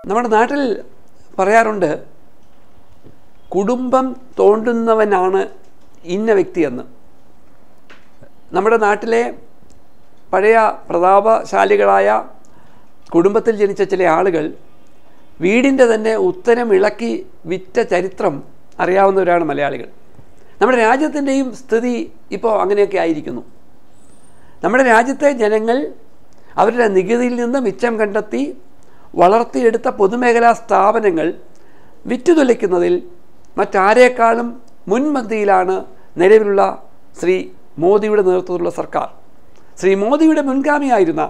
നമ്മുടെ നാട്ടിൽ പറയാറുണ്ട്, കുടുംബം തോണ്ടുന്നവനാണ് ഇന്ന വ്യക്തിയെന്ന്. നമ്മുടെ നാട്ടിലെ പഴയ പ്രതാപശാലികളായ കുടുംബത്തിൽ ജനിച്ച ചില ആളുകൾ വീടിൻ്റെ തന്നെ ഉത്തരം ഇളക്കി വിറ്റ ചരിത്രം അറിയാവുന്നവരാണ് മലയാളികൾ. നമ്മുടെ രാജ്യത്തിൻ്റെയും സ്ഥിതി ഇപ്പോൾ അങ്ങനെയൊക്കെ ആയിരിക്കുന്നു. നമ്മുടെ രാജ്യത്തെ ജനങ്ങൾ അവരുടെ നികുതിയിൽ നിന്ന് മിച്ചം കണ്ടെത്തി വളർത്തിയെടുത്ത പൊതുമേഖലാ സ്ഥാപനങ്ങൾ വിറ്റുതുലയ്ക്കുന്നതിൽ മറ്റാരേക്കാളും മുൻപന്തിയിലാണ് നിലവിലുള്ള ശ്രീ മോദിയുടെ നേതൃത്വത്തിലുള്ള സർക്കാർ. ശ്രീ മോദിയുടെ മുൻഗാമിയായിരുന്ന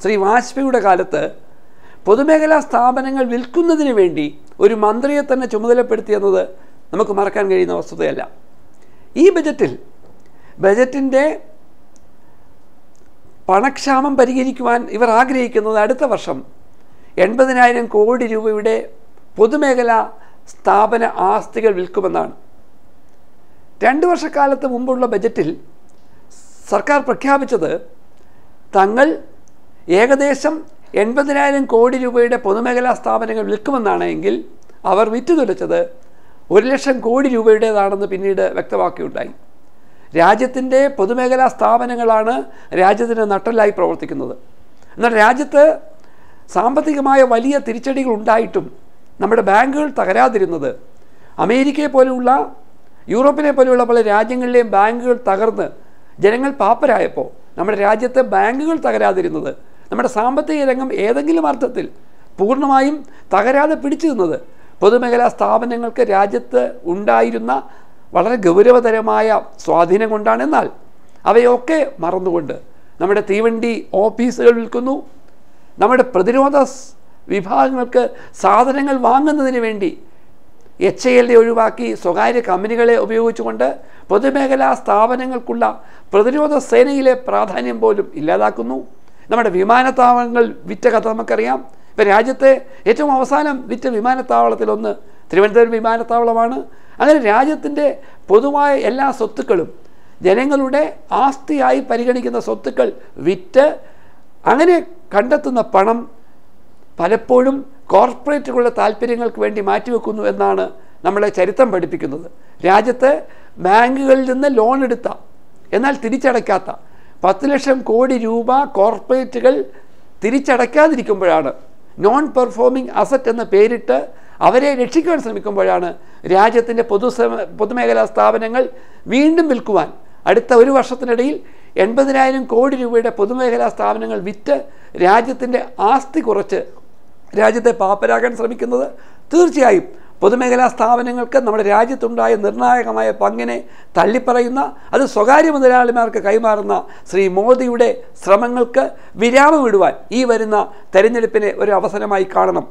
ശ്രീ വാജ്പേയിയുടെ കാലത്ത് പൊതുമേഖലാ സ്ഥാപനങ്ങൾ വിൽക്കുന്നതിന് വേണ്ടി ഒരു മന്ത്രിയെ തന്നെ ചുമതലപ്പെടുത്തിയെന്നത് നമുക്ക് മറക്കാൻ കഴിയുന്ന വസ്തുതയല്ല. ഈ ബജറ്റിൻ്റെ പണക്ഷാമം പരിഹരിക്കുവാൻ ഇവർ ആഗ്രഹിക്കുന്നത് അടുത്ത വർഷം 80,000 കോടി രൂപയുടെ പൊതുമേഖലാ സ്ഥാപന ആസ്തികൾ വിൽക്കുമെന്നാണ്. 2 വർഷക്കാലത്ത് മുമ്പുള്ള ബജറ്റിൽ സർക്കാർ പ്രഖ്യാപിച്ചത് തങ്ങൾ ഏകദേശം 80,000 കോടി രൂപയുടെ പൊതുമേഖലാ സ്ഥാപനങ്ങൾ വിൽക്കുമെന്നാണ്. എങ്കിൽ അവർ വിറ്റുതുലച്ചത് 1,00,000 കോടി രൂപയുടേതാണെന്ന് പിന്നീട് വ്യക്തമാക്കുകയുണ്ടായി. രാജ്യത്തിൻ്റെ പൊതുമേഖലാ സ്ഥാപനങ്ങളാണ് രാജ്യത്തിന് നട്ടെല്ലായി പ്രവർത്തിക്കുന്നത്. എന്നാൽ രാജ്യത്ത് സാമ്പത്തികമായ വലിയ തിരിച്ചടികൾ ഉണ്ടായിട്ടും നമ്മുടെ ബാങ്കുകൾ തകരാതിരുന്നത്, അമേരിക്കയെ പോലെയുള്ള യൂറോപ്പിനെ പോലെയുള്ള പല രാജ്യങ്ങളിലെയും ബാങ്കുകൾ തകർന്ന് ജനങ്ങൾ പാപ്പരായപ്പോൾ നമ്മുടെ രാജ്യത്തെ ബാങ്കുകൾ തകരാതിരുന്നത്, നമ്മുടെ സാമ്പത്തിക രംഗം ഏതെങ്കിലും അർത്ഥത്തിൽ പൂർണ്ണമായും തകരാതെ പിടിച്ചു നിന്നത് പൊതുമേഖലാ സ്ഥാപനങ്ങൾക്ക് രാജ്യത്ത് ഉണ്ടായിരുന്ന വളരെ ഗൗരവതരമായ സ്വാധീനം കൊണ്ടാണ്. എന്നാൽ അവയൊക്കെ മറന്നുകൊണ്ട് നമ്മുടെ തീവണ്ടി ഓഫീസുകൾ വിൽക്കുന്നു, നമ്മുടെ പ്രതിരോധ വിഭാഗങ്ങൾക്ക് സാധനങ്ങൾ വാങ്ങുന്നതിന് വേണ്ടി HAL ഒഴിവാക്കി സ്വകാര്യ കമ്പനികളെ ഉപയോഗിച്ചുകൊണ്ട് പൊതുമേഖലാ സ്ഥാപനങ്ങൾക്കുള്ള പ്രതിരോധ സേനയിലെ പ്രാധാന്യം പോലും ഇല്ലാതാക്കുന്നു. നമ്മുടെ വിമാനത്താവളങ്ങൾ വിറ്റ കഥ നമുക്കറിയാം. ഇപ്പോൾ രാജ്യത്തെ ഏറ്റവും അവസാനം വിറ്റ വിമാനത്താവളത്തിലൊന്ന് തിരുവനന്തപുരം വിമാനത്താവളമാണ്. അങ്ങനെ രാജ്യത്തിൻ്റെ പൊതുവായ എല്ലാ സ്വത്തുക്കളും, ജനങ്ങളുടെ ആസ്തിയായി പരിഗണിക്കുന്ന സ്വത്തുക്കൾ വിറ്റ് അങ്ങനെ കണ്ടെത്തുന്ന പണം പലപ്പോഴും കോർപ്പറേറ്റുകളുടെ താല്പര്യങ്ങൾക്ക് വേണ്ടി മാറ്റിവെക്കുന്നു എന്നാണ് നമ്മളെ ചരിത്രം പഠിപ്പിക്കുന്നത്. രാജ്യത്ത് ബാങ്കുകളിൽ നിന്ന് ലോൺ എടുത്ത എന്നാൽ തിരിച്ചടയ്ക്കാത്ത 10 ലക്ഷം കോടി രൂപ കോർപ്പറേറ്റുകൾ തിരിച്ചടയ്ക്കാതിരിക്കുമ്പോഴാണ്, നോൺ പെർഫോമിംഗ് അസറ്റ് എന്ന പേരിട്ട് അവരെ രക്ഷിക്കാൻ ശ്രമിക്കുമ്പോഴാണ് രാജ്യത്തിൻ്റെ പൊതുമേഖലാ സ്ഥാപനങ്ങൾ വീണ്ടും വിൽക്കുവാൻ അടുത്ത ഒരു വർഷത്തിനിടയിൽ 80,000 കോടി രൂപയുടെ പൊതുമേഖലാ സ്ഥാപനങ്ങൾ വിറ്റ് രാജ്യത്തിൻ്റെ ആസ്തി കുറച്ച് രാജ്യത്തെ പാപ്പരാക്കാൻ ശ്രമിക്കുന്നത്. തീർച്ചയായും പൊതുമേഖലാ സ്ഥാപനങ്ങൾക്ക് നമ്മുടെ രാജ്യത്തുണ്ടായ നിർണായകമായ പങ്കിനെ തള്ളിപ്പറയുന്ന, അത് സ്വകാര്യ മുതലാളിമാർക്ക് കൈമാറുന്ന ശ്രീ മോദിയുടെ ശ്രമങ്ങൾക്ക് വിരാമമിടുവാൻ ഈ വരുന്ന തെരഞ്ഞെടുപ്പിനെ ഒരു അവസരമായി കാണണം.